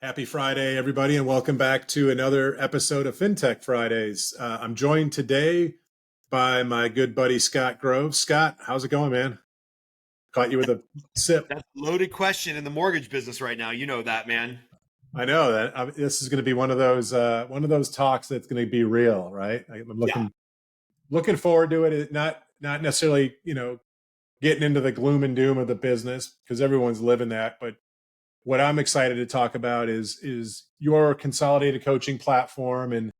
Happy Friday, everybody, and welcome back to another episode of Fintech Fridays. I'm joined today by my good buddy, Scott Groves. Scott, how's it going, man? Caught you with a sip. That's a loaded question in the mortgage business right now. You know that, man. I know that this is going to be one of those talks that's going to be real, right? I'm Yeah. looking forward to it. Not necessarily, getting into the gloom and doom of the business because everyone's living that, but what I'm excited to talk about is your consolidated coaching platform and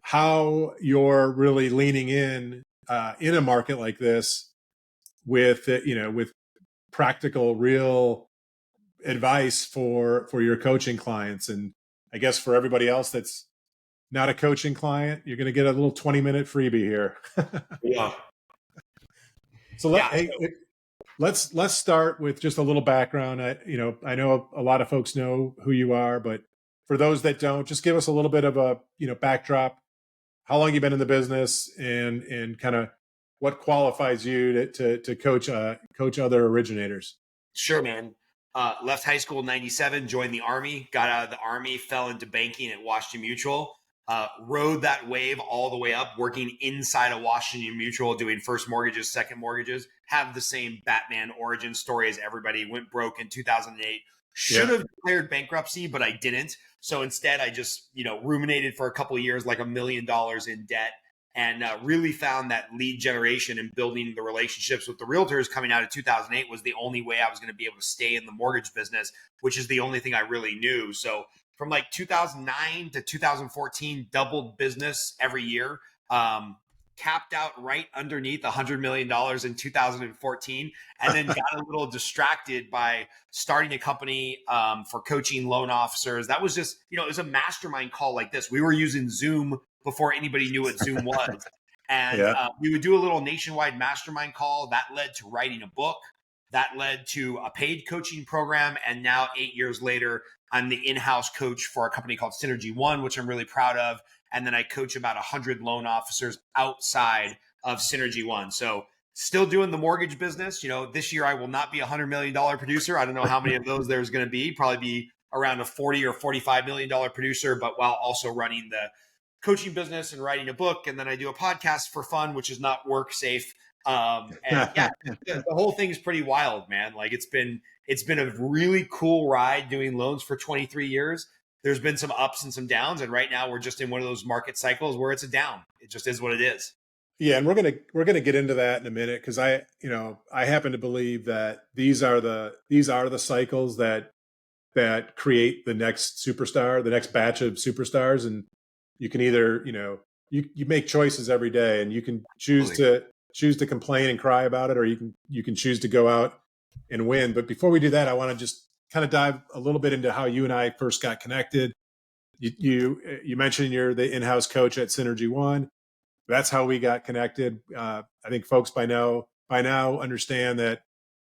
how you're really leaning in a market like this with with practical, real advice for your coaching clients. And I guess for everybody else that's not a coaching client, you're going to get a little 20-minute freebie here. Yeah. So Yeah. let's start with just a little background. I know a lot of folks know who you are, but for those that don't, just give us a little bit of a backdrop. How long you been in the business, and kind of what qualifies you to coach other originators? Sure, man. Left high school in 97, joined the Army, got out of the Army, fell into banking at Washington Mutual, rode that wave all the way up, working inside of Washington Mutual, doing first mortgages, second mortgages, have the same Batman origin story as everybody, went broke in 2008. Should have declared bankruptcy, but I didn't. So instead, I just, ruminated for a couple of years, like $1 million in debt, and really found that lead generation and building the relationships with the realtors coming out of 2008 was the only way I was going to be able to stay in the mortgage business, which is the only thing I really knew. So from like 2009 to 2014, doubled business every year. Capped out right underneath $100 million in 2014, and then got a little distracted by starting a company for coaching loan officers. That was just, it was a mastermind call like this. We were using Zoom before anybody knew what Zoom was. And we would do a little nationwide mastermind call that led to writing a book, that led to a paid coaching program. And now 8 years later, I'm the in-house coach for a company called Synergy One, which I'm really proud of. And then I coach about 100 loan officers outside of Synergy One. So still doing the mortgage business. This year I will not be a $100 million producer. I don't know how many of those there's going to be, probably be around a $40 or $45 million producer, but while also running the coaching business and writing a book. And then I do a podcast for fun, which is not work safe. And yeah, the whole thing is pretty wild, man. Like it's been a really cool ride doing loans for 23 years. There's been some ups and some downs. And right now we're just in one of those market cycles where it's a down. It just is what it is. Yeah. And we're gonna get into that in a minute. Cause I happen to believe that these are the cycles that create the next superstar, the next batch of superstars. And you can either, you make choices every day, and you can choose to complain and cry about it, or you can choose to go out and win. But before we do that, I want to just kind of dive a little bit into how you and I first got connected. You mentioned you're the in-house coach at Synergy One. That's how we got connected. I think folks by now understand that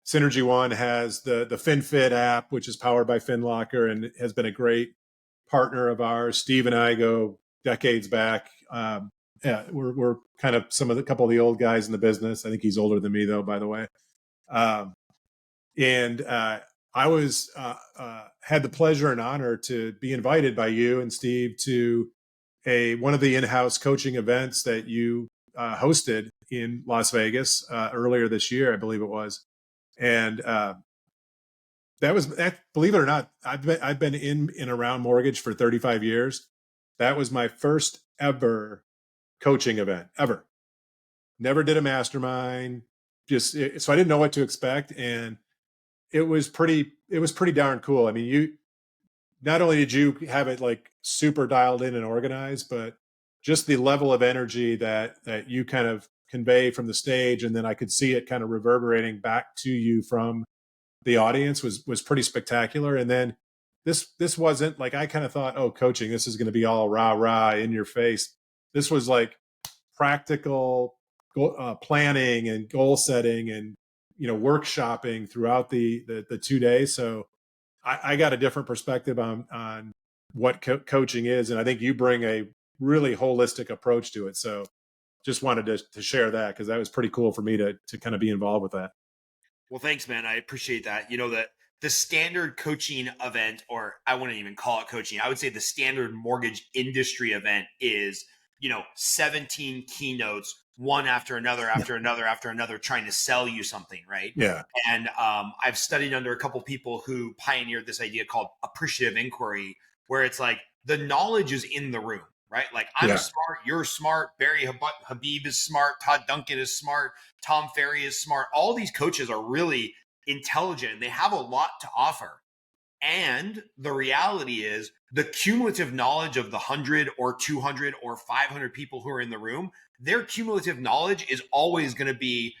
Synergy One has the FinFit app, which is powered by FinLocker and has been a great partner of ours. Steve and I go decades back. We're kind of couple of the old guys in the business. I think he's older than me, though, by the way. And I was had the pleasure and honor to be invited by you and Steve to one of the in-house coaching events that you hosted in Las Vegas earlier this year, I believe it was. And believe it or not, I've been in and around mortgage for 35 years. That was my first ever coaching event ever. Never did a mastermind. So I didn't know what to expect, and it was pretty darn cool. I mean, not only did you have it like super dialed in and organized, but just the level of energy that you kind of convey from the stage, and then I could see it kind of reverberating back to you from the audience was pretty spectacular. And then this wasn't like, I kind of thought, oh, coaching, this is going to be all rah rah in your face. This was like practical planning and goal setting and workshopping throughout the 2 days. So I got a different perspective on what coaching is, and I think you bring a really holistic approach to it. So just wanted to share that, because that was pretty cool for me to kind of be involved with that. Well, thanks, man. I appreciate that. The the standard coaching event, or I wouldn't even call it coaching, I would say the standard mortgage industry event is, 17 keynotes, one after another, after another, after another, trying to sell you something, right? Yeah. And I've studied under a couple people who pioneered this idea called appreciative inquiry, where it's like the knowledge is in the room, right? Like I'm Yeah. smart, you're smart, Barry Habib is smart, Todd Duncan is smart, Tom Ferry is smart. All these coaches are really intelligent. They have a lot to offer. And the reality is the cumulative knowledge of the 100 or 200 or 500 people who are in the room, their cumulative knowledge is always going to be,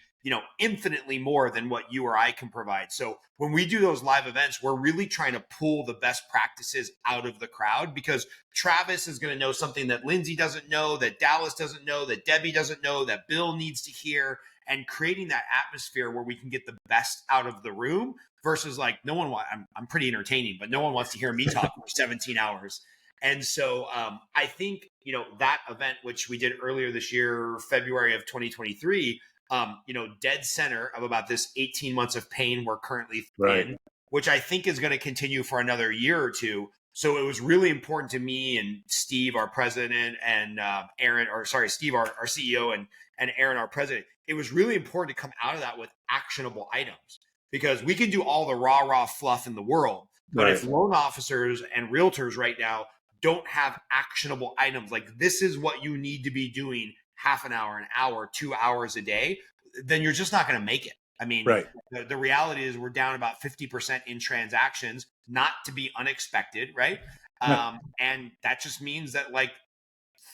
infinitely more than what you or I can provide. So when we do those live events, we're really trying to pull the best practices out of the crowd, because Travis is going to know something that Lindsay doesn't know, that Dallas doesn't know, that Debbie doesn't know, that Bill needs to hear, and creating that atmosphere where we can get the best out of the room versus like no one wants, I'm pretty entertaining, but no one wants to hear me talk for 17 hours. And so I think, that event, which we did earlier this year, February of 2023, dead center of about this 18 months of pain we're currently in, which I think is going to continue for another year or two. So it was really important to me and Steve, our president, and Steve, our CEO, and Aaron, our president. It was really important to come out of that with actionable items, because we can do all the rah fluff in the world. But if loan officers and realtors right now don't have actionable items, like this is what you need to be doing half an hour, 2 hours a day, then you're just not going to make it. I mean, the reality is we're down about 50% in transactions, not to be unexpected, right? And that just means that like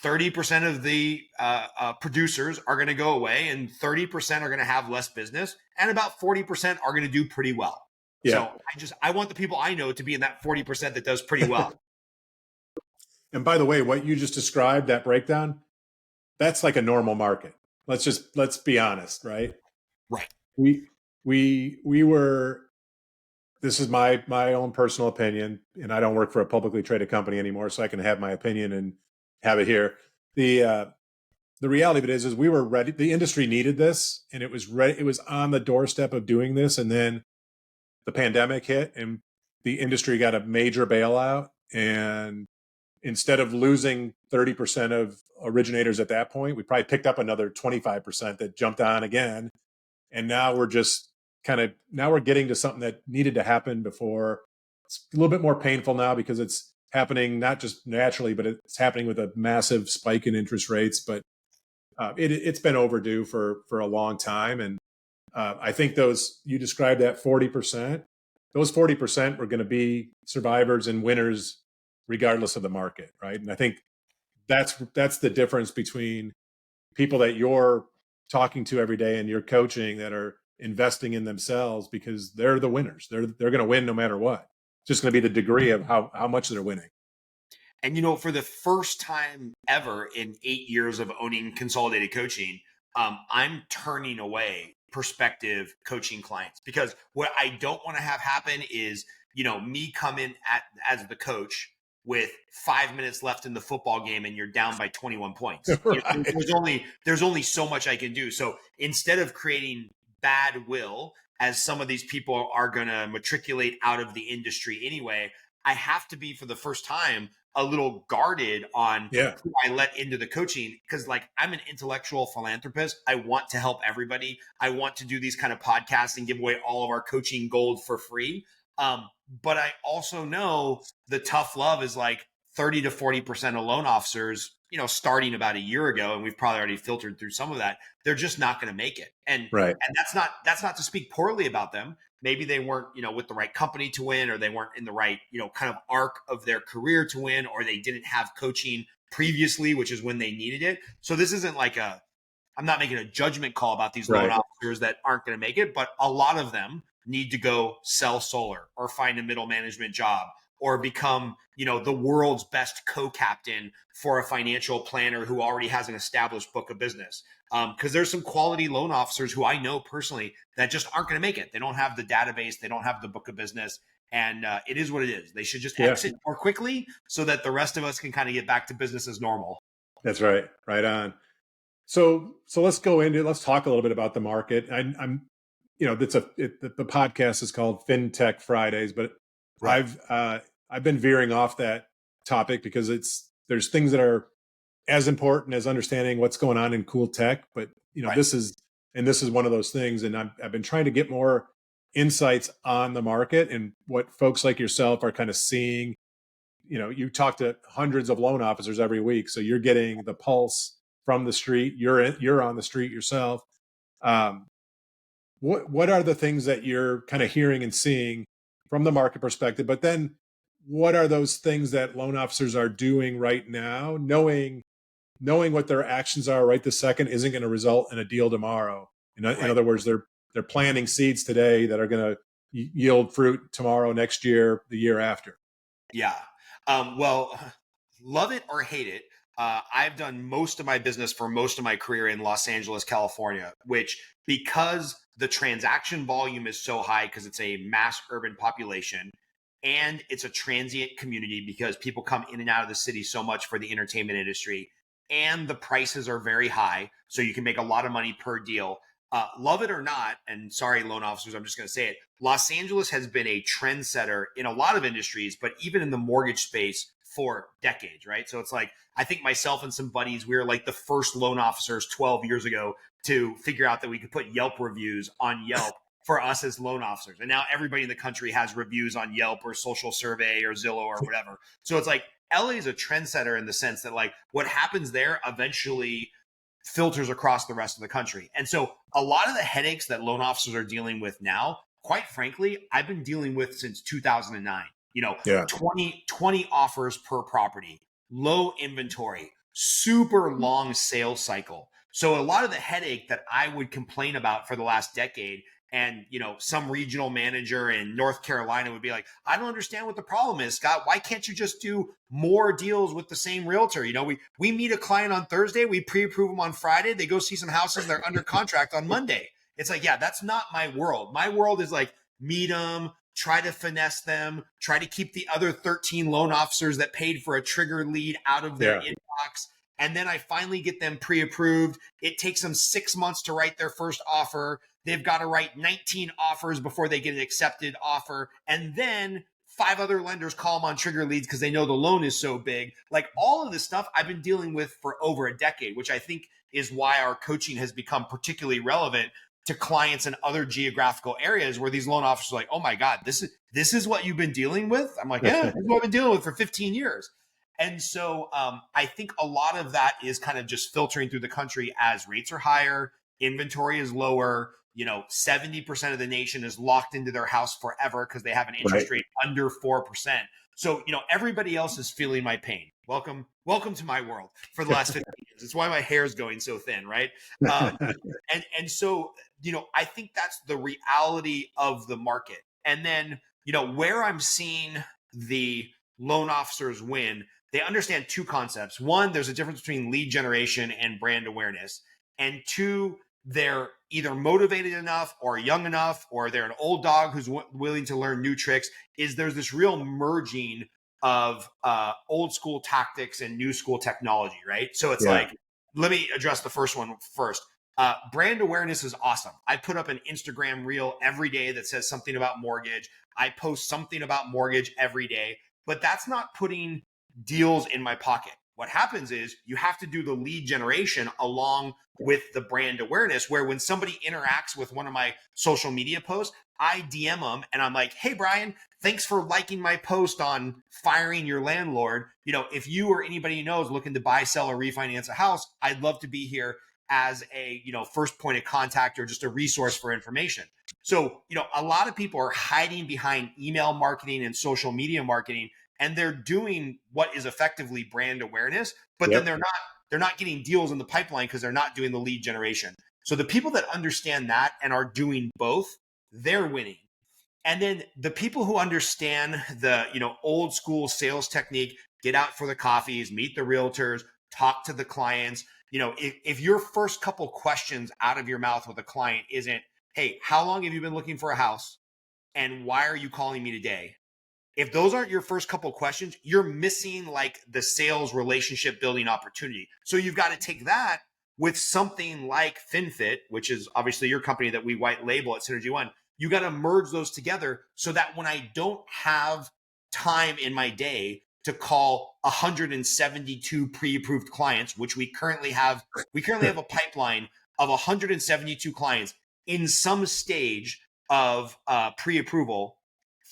30% of the producers are going to go away, and 30% are going to have less business, and about 40% are going to do pretty well. Yeah. So I want the people I know to be in that 40% that does pretty well. And by the way, what you just described, that breakdown, that's like a normal market. Let's be honest, right? Right. We were, this is my own personal opinion, and I don't work for a publicly traded company anymore, so I can have my opinion and have it here. The reality of it is we were ready. The industry needed this, and it was ready. It was on the doorstep of doing this. And then the pandemic hit and the industry got a major bailout. And instead of losing 30% of originators at that point, we probably picked up another 25% that jumped on again. And now we're just now we're getting to something that needed to happen before. It's a little bit more painful now because it's happening not just naturally, but it's happening with a massive spike in interest rates. But it's been overdue for a long time. And I think you described that 40%, those 40% were going to be survivors and winners regardless of the market, right? And I think that's the difference between people that you're talking to every day and you're coaching that are investing in themselves, because they're the winners. They're going to win no matter what. It's just going to be the degree of how much they're winning. And, for the first time ever in 8 years of owning Consolidated Coaching, I'm turning away prospective coaching clients, because what I don't want to have happen is, me come in as the coach with 5 minutes left in the football game and you're down by 21 points. Right. There's only so much I can do. So instead of creating bad will, as some of these people are going to matriculate out of the industry anyway, I have to be, for the first time, a little guarded on who I let into the coaching, because like I'm an intellectual philanthropist. I want to help everybody. I want to do these kind of podcasts and give away all of our coaching gold for free. But I also know the tough love is like 30 to 40% of loan officers, starting about a year ago, and we've probably already filtered through some of that. They're just not going to make it. And that's not to speak poorly about them. Maybe they weren't, with the right company to win, or they weren't in the right, kind of arc of their career to win, or they didn't have coaching previously, which is when they needed it. So this isn't like I'm not making a judgment call about these loan officers that aren't going to make it, but a lot of them need to go sell solar or find a middle management job or become, the world's best co-captain for a financial planner who already has an established book of business. Because there's some quality loan officers who I know personally that just aren't going to make it. They don't have the database. They don't have the book of business. And it is what it is. They should just exit more quickly so that the rest of us can kind of get back to business as normal. That's right. Right on. So let's talk a little bit about the market. I'm the podcast is called Fintech Fridays, but Right. I've been veering off that topic because there's things that are as important as understanding what's going on in cool tech, but Right. this is one of those things, and I've been trying to get more insights on the market and what folks like yourself are kind of seeing. You talk to hundreds of loan officers every week, so you're getting the pulse from the street. You're on the street yourself. Um, what are the things that you're kind of hearing and seeing from the market perspective? But then, what are those things that loan officers are doing right now, knowing what their actions are right this second isn't going to result in a deal tomorrow. In Right. other words, they're planting seeds today that are going to yield fruit tomorrow, next year, the year after. Yeah. Well, love it or hate it. I've done most of my business for most of my career in Los Angeles, California, which because the transaction volume is so high because it's a mass urban population and it's a transient community because people come in and out of the city so much for the entertainment industry and the prices are very high. So you can make a lot of money per deal. Love it or not, and sorry, loan officers, I'm just going to say it. Los Angeles has been a trendsetter in a lot of industries, but even in the mortgage space for decades, right? So it's like, I think myself and some buddies, we were like the first loan officers 12 years ago to figure out that we could put Yelp reviews on Yelp for us as loan officers. And now everybody in the country has reviews on Yelp or Social Survey or Zillow or whatever. So it's like LA is a trendsetter in the sense that like what happens there eventually filters across the rest of the country. And so a lot of the headaches that loan officers are dealing with now, quite frankly, I've been dealing with since 2009. Yeah. 20 offers per property, low inventory, super long sales cycle. So a lot of the headache that I would complain about for the last decade, and some regional manager in North Carolina would be like, I don't understand what the problem is, Scott. Why can't you just do more deals with the same realtor? We meet a client on Thursday, we pre-approve them on Friday, they go see some houses, they're under contract on Monday. It's like, yeah, that's not my world. My world is like, meet them, try to finesse them, try to keep the other 13 loan officers that paid for a trigger lead out of their inbox. And then I finally get them pre-approved. It takes them 6 months to write their first offer. They've got to write 19 offers before they get an accepted offer. And then 5 other lenders call them on trigger leads because they know the loan is so big. Like all of this stuff I've been dealing with for over a decade, which I think is why our coaching has become particularly relevant to clients in other geographical areas where these loan officers are like, oh my God, this is what you've been dealing with? I'm like, yeah, this is what I've been dealing with for 15 years. And so I think a lot of that is kind of just filtering through the country as rates are higher, inventory is lower. 70% of the nation is locked into their house forever because they have an interest rate under 4%. So, everybody else is feeling my pain. Welcome to my world for the last 15 years. It's why my hair is going so thin, right? And so, I think that's the reality of the market. And then, where I'm seeing the loan officers win, they understand 2 concepts. One, there's a difference between lead generation and brand awareness. And 2, they're either motivated enough or young enough, or they're an old dog who's willing to learn new tricks. There's this real merging of old school tactics and new school technology, right? So it's like, let me address the first one first. Brand awareness is awesome. I put up an Instagram reel every day that says something about mortgage. I post something about mortgage every day, but that's not putting deals in my pocket. What happens is you have to do the lead generation along with the brand awareness, where when somebody interacts with one of my social media posts, I DM them and I'm like, hey, Brian, thanks for liking my post on firing your landlord. If you or anybody you know is looking to buy, sell, or refinance a house, I'd love to be here as a first point of contact or just a resource for information. So, a lot of people are hiding behind email marketing and social media marketing, and they're doing what is effectively brand awareness, but then they're not getting deals in the pipeline because they're not doing the lead generation. So the people that understand that and are doing both, they're winning. And then the people who understand the old school sales technique, get out for the coffees, meet the realtors, talk to the clients. If your first couple questions out of your mouth with a client isn't, hey, how long have you been looking for a house? And why are you calling me today? If those aren't your first couple questions, you're missing like the sales relationship building opportunity. So you've got to take that with something like FinFit, which is obviously your company that we white label at Synergy One, you got to merge those together so that when I don't have time in my day to call 172 pre-approved clients, which we currently have a pipeline of 172 clients in some stage of pre-approval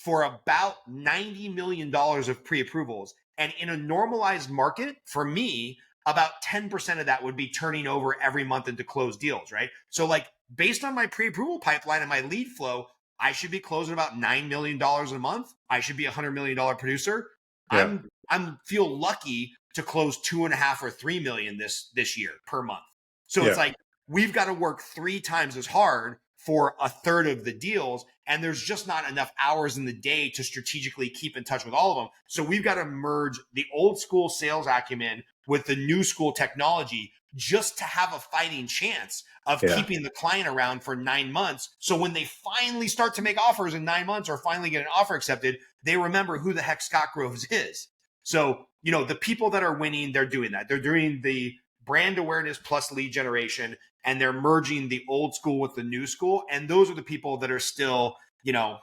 for about $90 million of pre-approvals. And in a normalized market, for me, about 10% of that would be turning over every month into closed deals, right? So like based on my pre-approval pipeline and my lead flow, I should be closing about $9 million a month. I should be a $100 million producer. Yeah. I'm feel lucky to close 2.5 or 3 million this year per month. So it's Yeah. like we've got to work 3 times as hard for a third of the deals, and there's just not enough hours in the day to strategically keep in touch with all of them. So we've got to merge the old school sales acumen with the new school technology just to have a fighting chance of keeping the client around for 9 months. So when they finally start to make offers in 9 months or finally get an offer accepted, they remember who the heck Scott Groves is. So, you know, the people that are winning, they're doing that. They're doing the brand awareness plus lead generation, and they're merging the old school with the new school. And those are the people that are still, you know,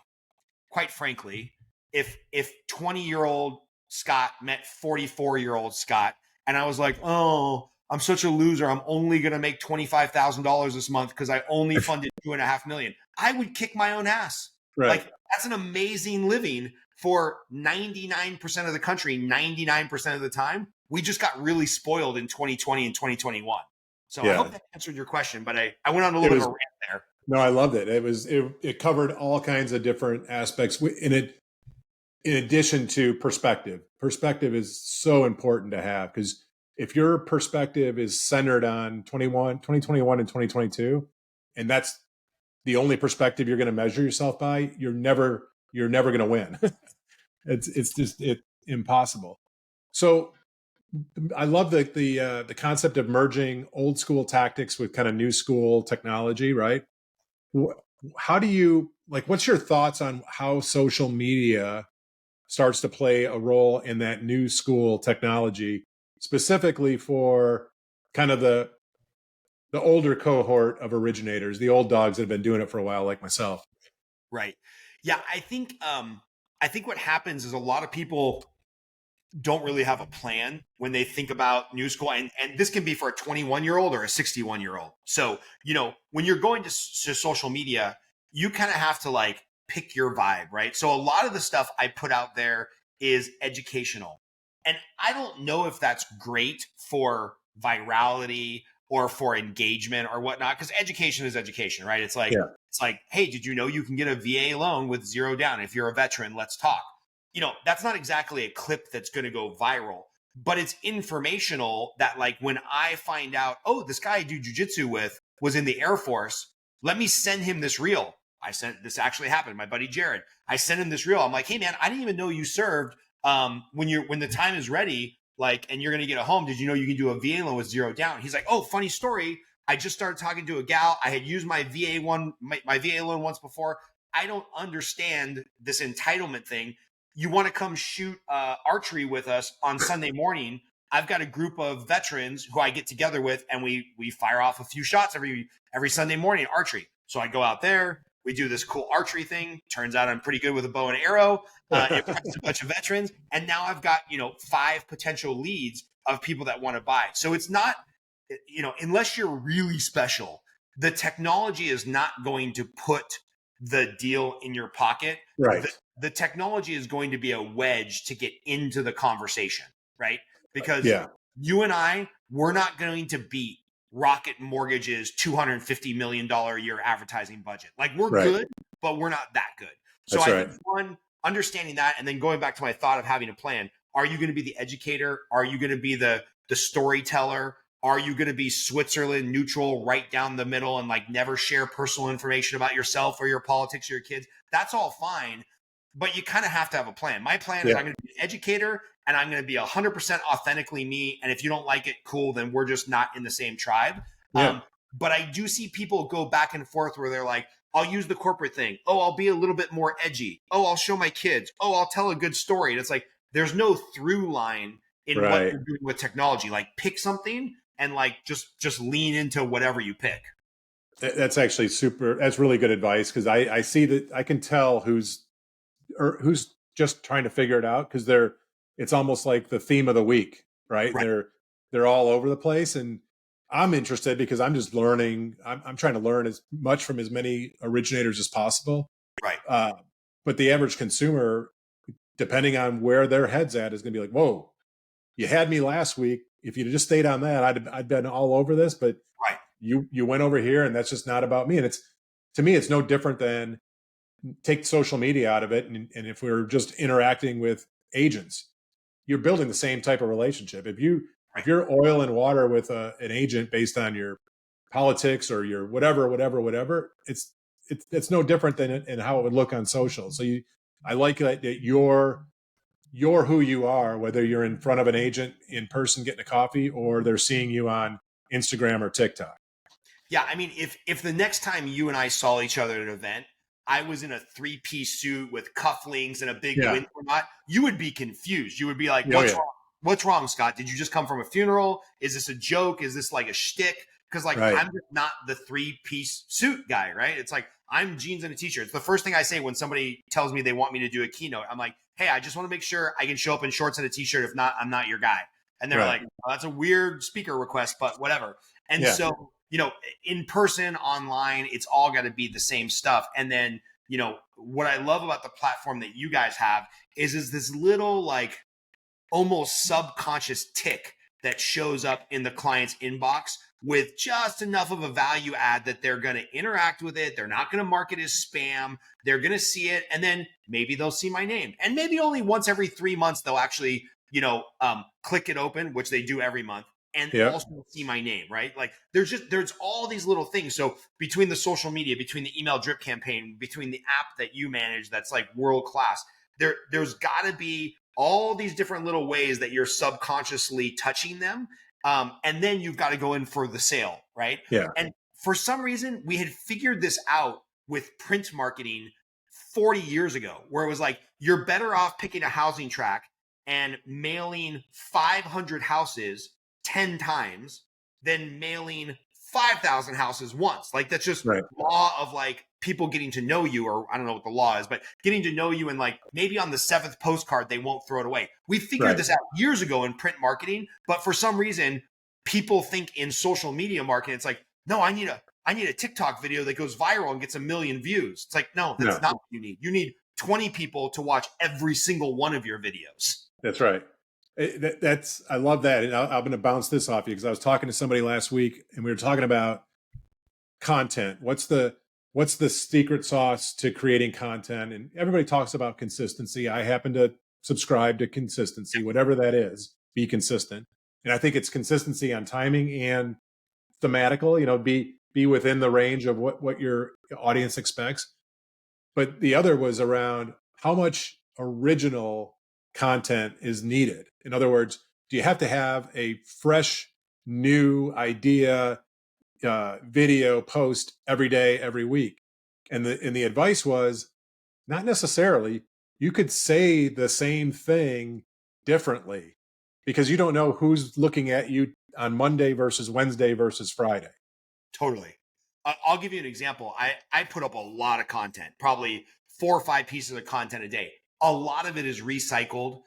quite frankly, if 20-year-old Scott met 44-year-old Scott, and I was like, oh, I'm such a loser, I'm only going to make $25,000 this month because I only funded 2.5 million, I would kick my own ass. Right. Like that's an amazing living for 99% of the country, 99% of the time. We just got really spoiled in 2020 and 2021. So I hope that answered your question, but I went on a little bit of a rant there. No, I loved it. It covered all kinds of different aspects in addition to perspective. Perspective is so important to have, because if your perspective is centered on 2021 and 2022, and that's the only perspective you're going to measure yourself by, you're never going to win. it's just impossible. So I love the concept of merging old school tactics with kind of new school technology, right? How do you, like, what's your thoughts on how social media starts to play a role in that new school technology, specifically for kind of the older cohort of originators, the old dogs that have been doing it for a while, like myself? Right. Yeah, I think what happens is a lot of people don't really have a plan when they think about new school. And this can be for a 21-year-old or a 61-year-old. So, you know, when you're going to social media, you kind of have to like pick your vibe, right? So a lot of the stuff I put out there is educational. And I don't know if that's great for virality or for engagement or whatnot, because education is education, right? It's like, hey, did you know you can get a VA loan with 0 down? If you're a veteran, let's talk. You know, that's not exactly a clip that's going to go viral, but it's informational that like when I find out, oh, this guy I do jujitsu with was in the Air Force, let me send him this reel. This actually happened. My buddy Jared, I sent him this reel. I'm like, hey man, I didn't even know you served. When the time is ready, like, and you're going to get a home, did you know you can do a VA loan with 0 down? He's like, oh, funny story. I just started talking to a gal. I had used my VA loan once before. I don't understand this entitlement thing. You want to come shoot archery with us on Sunday morning? I've got a group of veterans who I get together with, and we fire off a few shots every Sunday morning archery. So I go out there, we do this cool archery thing. Turns out I'm pretty good with a bow and arrow. Impressed a bunch of veterans, and now I've got 5 potential leads of people that want to buy. So it's not, unless you're really special, the technology is not going to put the deal in your pocket. Right. The technology is going to be a wedge to get into the conversation, right? Because you and I, we're not going to beat Rocket Mortgage's $250 million a year advertising budget. Like we're good, but we're not that good. So I think one, understanding that, and then going back to my thought of having a plan. Are you going to be the educator? Are you going to be the storyteller? Are you going to be Switzerland neutral, right down the middle, and like never share personal information about yourself or your politics or your kids? That's all fine, but you kind of have to have a plan. My plan is I'm going to be an educator, and I'm going to be 100% authentically me. And if you don't like it, cool, then we're just not in the same tribe. But I do see people go back and forth where they're like, I'll use the corporate thing. Oh, I'll be a little bit more edgy. Oh, I'll show my kids. Oh, I'll tell a good story. And it's like, there's no through line in what you're doing with technology. Like pick something and like just lean into whatever you pick. That's actually that's really good advice, because I see that I can tell who's just trying to figure it out, because it's almost like the theme of the week, right? And Right. they're all over the place, and I'm interested because I'm just learning. I'm trying to learn as much from as many originators as possible. Right. Uh, but the average consumer, depending on where their head's at, is going to be like, "Whoa, you had me last week. If you'd just stayed on that, I'd been all over this. But Right. you went over here, and that's just not about me." And to me, it's no different than, take social media out of it, and if we're just interacting with agents, you're building the same type of relationship. If Right. you're oil and water with an agent based on your politics or your whatever, it's no different than in how it would look on social. So I like that you're who you are, whether you're in front of an agent in person getting a coffee, or they're seeing you on Instagram or TikTok. Yeah, I mean, if the next time you and I saw each other at an event, I was in a 3-piece suit with cufflinks and a big Yeah. window knot, you would be confused. You would be like, Oh, "What's yeah. wrong? What's wrong, Scott? Did you just come from a funeral? Is this a joke? Is this like a shtick?" Because like Right. I'm just not the 3-piece suit guy, right? It's like I'm jeans and a t-shirt. It's the first thing I say when somebody tells me they want me to do a keynote. I'm like, "Hey, I just want to make sure I can show up in shorts and a t-shirt. If not, I'm not your guy." And they're Right. like, "Oh, that's a weird speaker request, but whatever." And Yeah. so, in person, online, it's all got to be the same stuff. And then, what I love about the platform that you guys have is this little like almost subconscious tick that shows up in the client's inbox with just enough of a value add that they're going to interact with it. They're not going to mark it as spam. They're going to see it. And then maybe they'll see my name. And maybe only once every 3 months, they'll actually, click it open, which they do every month, and Yeah. also see my name, right? Like there's all these little things. So between the social media, between the email drip campaign, between the app that you manage, that's like world class, there's got to be all these different little ways that you're subconsciously touching them. And then you've got to go in for the sale, right? Yeah. And for some reason, we had figured this out with print marketing 40 years ago, where it was like, you're better off picking a housing track and mailing 500 houses 10 times than mailing 5,000 houses once. Like that's just Right. law of like people getting to know you, or I don't know what the law is, but getting to know you, and like maybe on the 7th postcard, they won't throw it away. We figured Right. this out years ago in print marketing, but for some reason, people think in social media marketing, it's like, no, I need a TikTok video that goes viral and gets 1 million views. It's like, no, that's not what you need. You need 20 people to watch every single one of your videos. That's right. I love that. And I'm going to bounce this off you, because I was talking to somebody last week, and we were talking about content. What's the secret sauce to creating content? And everybody talks about consistency. I happen to subscribe to consistency, whatever that is. Be consistent. And I think it's consistency on timing and thematical. Be within the range of what your audience expects. But the other was around how much original content is needed. In other words, do you have to have a fresh, new idea, video post every day, every week? And the advice was, not necessarily. You could say the same thing differently, because you don't know who's looking at you on Monday versus Wednesday versus Friday. Totally. I'll give you an example. I put up a lot of content, probably 4 or 5 pieces of content a day. A lot of it is recycled.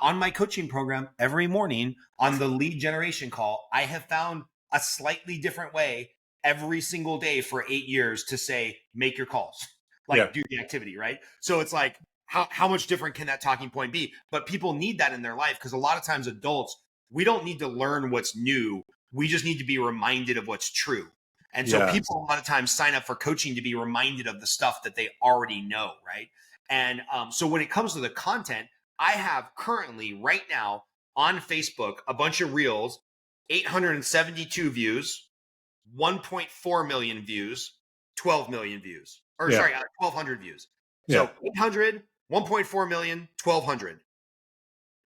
On my coaching program, every morning on the lead generation call, I have found a slightly different way every single day for 8 years to say, make your calls, like do the activity, right? So it's like, how much different can that talking point be? But people need that in their life, because a lot of times adults, we don't need to learn what's new. We just need to be reminded of what's true. And so people a lot of times sign up for coaching to be reminded of the stuff that they already know, right? And so when it comes to the content, I have currently right now on Facebook a bunch of reels, 872 views, 1.4 million views, 12 million views, or sorry, 1,200 views. So 800, 1.4 million, 1,200.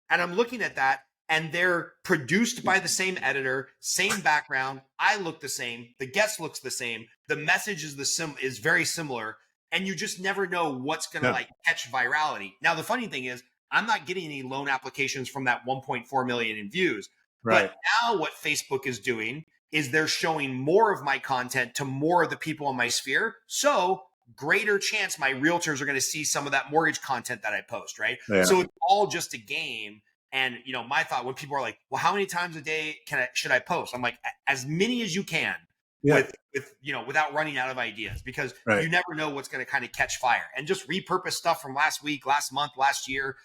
And I'm looking at that, and they're produced by the same editor, same background. I look the same. The guest looks the same. The message is very similar, and you just never know what's going to like catch virality. Now, the funny thing is, I'm not getting any loan applications from that 1.4 million in views, But Right. now what Facebook is doing is they're showing more of my content to more of the people in my sphere. So greater chance my realtors are going to see some of that mortgage content that I post, right? Yeah. So it's all just a game. And my thought when people are like, "Well, how many times a day should I post?" I'm like, "As many as you can, Yeah. without running out of ideas, because Right. you never know what's going to kind of catch fire." And just repurpose stuff from last week, last month, last year.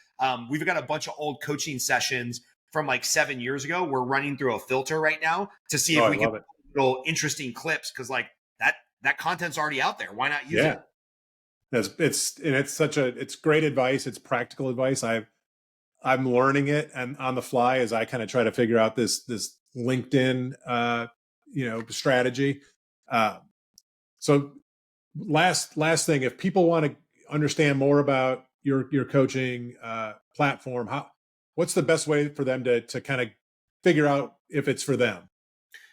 We've got a bunch of old coaching sessions from like 7 years ago. We're running through a filter right now to see Oh, if I we can love it. put little interesting clips, because like that content's already out there. Why not use Yeah. it? It's great advice. It's practical advice. I'm learning it and on the fly as I kind of try to figure out this LinkedIn strategy. Uh, so last thing, if people want to understand more about your coaching platform, what's the best way for them to kind of figure out if it's for them?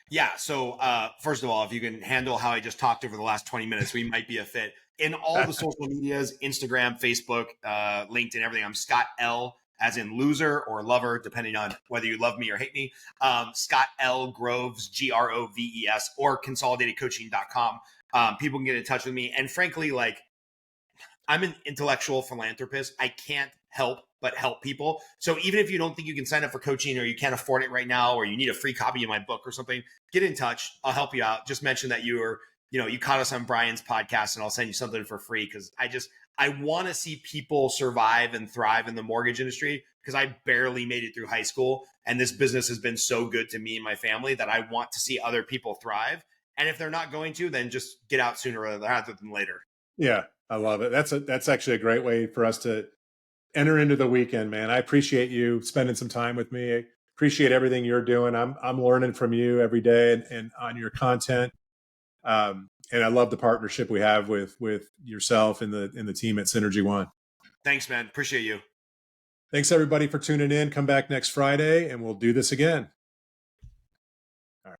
Yeah. So first of all, if you can handle how I just talked over the last 20 minutes, we might be a fit. In all the social medias, Instagram, Facebook, LinkedIn, everything, I'm Scott L, as in loser or lover, depending on whether you love me or hate me. Scott L Groves, Groves, or consolidatedcoaching.com. People can get in touch with me. And frankly, like, I'm an intellectual philanthropist. I can't help but help people. So even if you don't think you can sign up for coaching, or you can't afford it right now, or you need a free copy of my book or something, get in touch. I'll help you out. Just mention that you caught us on Brian's podcast, and I'll send you something for free. Cause I want to see people survive and thrive in the mortgage industry, because I barely made it through high school. And this business has been so good to me and my family that I want to see other people thrive. And if they're not going to, then just get out sooner rather than later. Yeah, I love it. That's actually a great way for us to enter into the weekend, man. I appreciate you spending some time with me. I appreciate everything you're doing. I'm learning from you every day and on your content. And I love the partnership we have with yourself and the team at Synergy One. Thanks, man. Appreciate you. Thanks everybody for tuning in. Come back next Friday and we'll do this again.